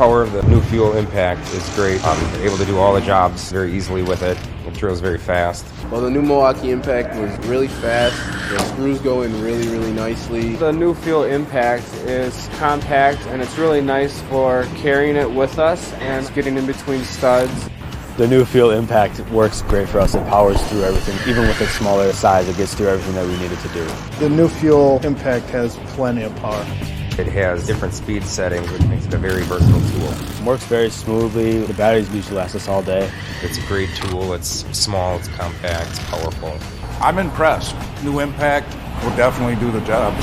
power of the new Fuel Impact is great. You're able to do all the jobs very easily with it. It drills very fast. Well, the new Milwaukee Impact was really fast. The screws go in really, really nicely. The new Fuel Impact is compact and it's really nice for carrying it with us and getting in between studs. The new Fuel Impact works great for us. It powers through everything. Even with its smaller size, it gets through everything that we need it to do. The new Fuel Impact has plenty of power. It has different speed settings, which makes it a very versatile tool. It works very smoothly. The batteries usually last us all day. It's a great tool. It's small, it's compact, it's powerful. I'm impressed. New Impact will definitely do the job.